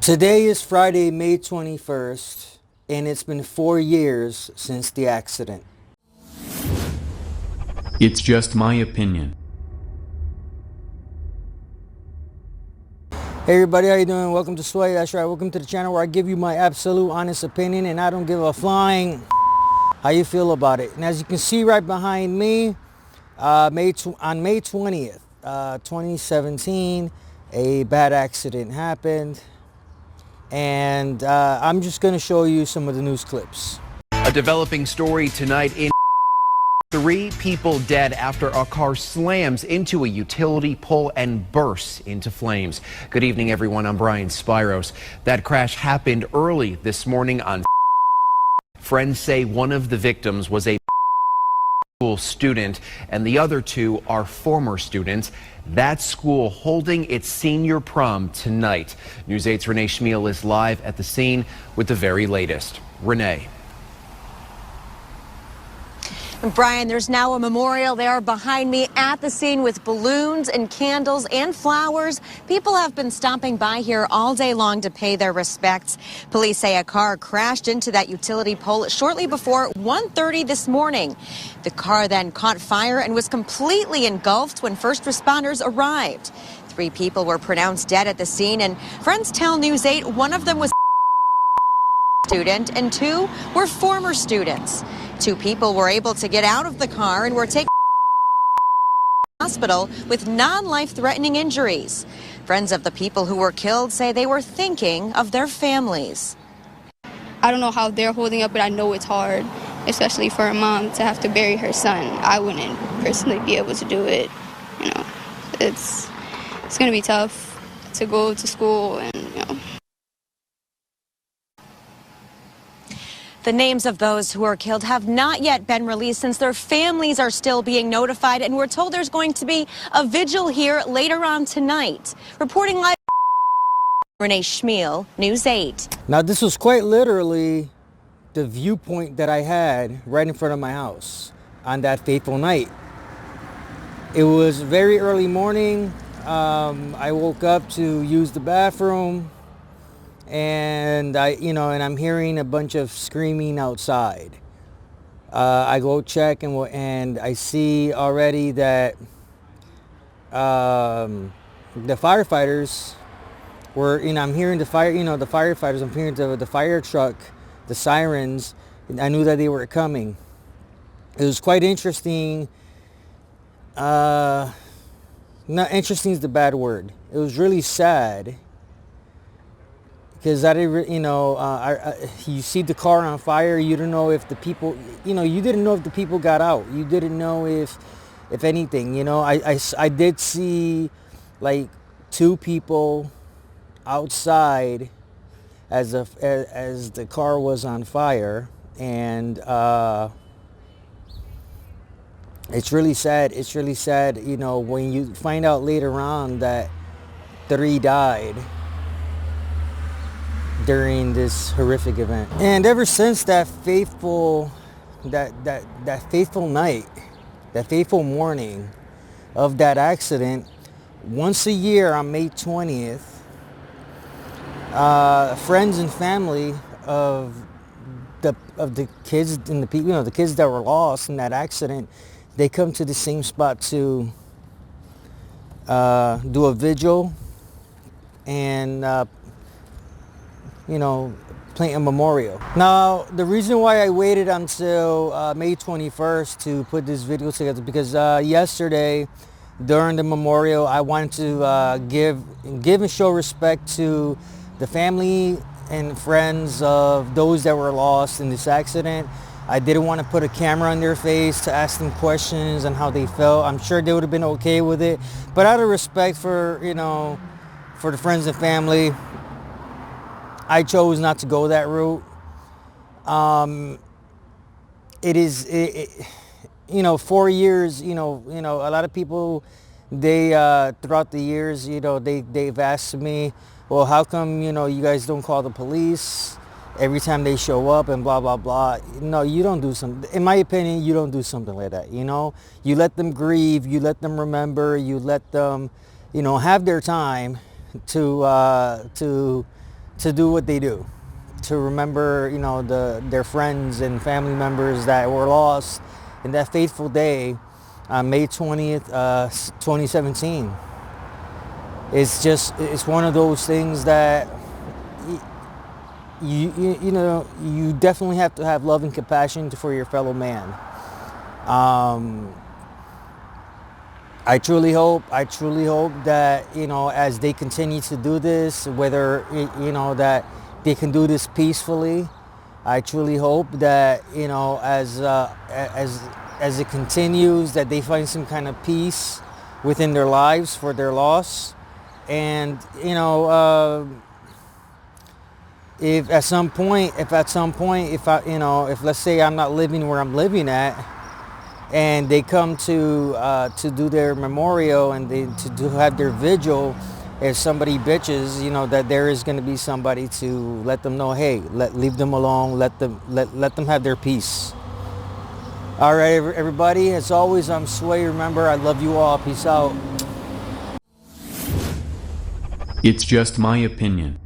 Today is Friday, May 21st, and it's been 4 years since the accident. It's just my opinion. Hey everybody, how you doing? Welcome to Sway. That's right, welcome to the channel where I give you my absolute honest opinion and I don't give a flying how you feel about it. And as you can see right behind me, on May 20th, 2017, a bad accident happened. And I'm just going to show you some of the news clips. A developing story tonight in 3 people dead after a car slams into a utility pole and bursts into flames. Good evening, everyone. I'm Brian Spiros. That crash happened early this morning on. Friends say one of the victims was a school student and the other 2 are former students. That school holding its senior prom tonight. News 8's Renee Schmiel is live at the scene with the very latest. Renee. Brian, there's now a memorial there behind me at the scene with balloons and candles and flowers. People have been stopping by here all day long to pay their respects. Police say a car crashed into that utility pole shortly before 1:30 this morning. The car then caught fire and was completely engulfed when first responders arrived. 3 people were pronounced dead at the scene, and friends tell News 8 one of them was a student and 2 were former students. 2 people were able to get out of the car and were taken to the hospital with non-life-threatening injuries. Friends of the people who were killed say they were thinking of their families. I don't know how they're holding up, but I know it's hard, especially for a mom to have to bury her son. I wouldn't personally be able to do it. You know, it's going to be tough to go to school and, The names of those who were killed have not yet been released since their families are still being notified, and we're told there's going to be a vigil here later on tonight. Reporting live, Renee Schmiel, News 8. Now this was quite literally the viewpoint that I had right in front of my house on that fateful night. It was very early morning. I woke up to use the bathroom. And I'm hearing a bunch of screaming outside. I go check and I see already that the firefighters were, I'm hearing the firefighters, I'm hearing the fire truck, the sirens, and I knew that they were coming. It was quite interesting. Not interesting is the bad word. It was really sad. Because I didn't, you see the car on fire. You don't know if the people, you didn't know if the people got out. You didn't know if anything. I did see like 2 people outside as the car was on fire, and it's really sad. It's really sad, when you find out later on that 3 died during this horrific event. And ever since that fateful night, that fateful morning of that accident, once a year on May 20th, friends and family of the kids and the people, the kids that were lost in that accident, they come to the same spot to do a vigil and plant a memorial. Now, the reason why I waited until May 21st to put this video together, because yesterday during the memorial, I wanted to give and show respect to the family and friends of those that were lost in this accident. I didn't want to put a camera on their face to ask them questions on how they felt. I'm sure they would have been okay with it, but out of respect for, for the friends and family, I chose not to go that route. It is, 4 years, a lot of people, they, throughout the years, they've asked me, well, how come, you guys don't call the police every time they show up and blah, blah, blah. No, you don't do something, in my opinion, you don't do something like that, You let them grieve, you let them remember, you let them, have their time to to do what they do, to remember, you know, their friends and family members that were lost in that fateful day on May 20th, 2017. It's one of those things that you know, you definitely have to have love and compassion for your fellow man. I truly hope that, you know, as they continue to do this, whether, you know, that they can do this peacefully. I truly hope that, you know, as it continues, that they find some kind of peace within their lives for their loss. And, you know, if let's say I'm not living where I'm living at, and they come to do their memorial and to have their vigil, if somebody bitches, you know, that there is going to be somebody to let them know, hey, leave them alone, let them have their peace. All right, everybody, as always, I'm Sway. Remember, I love you all. Peace out. It's just my opinion.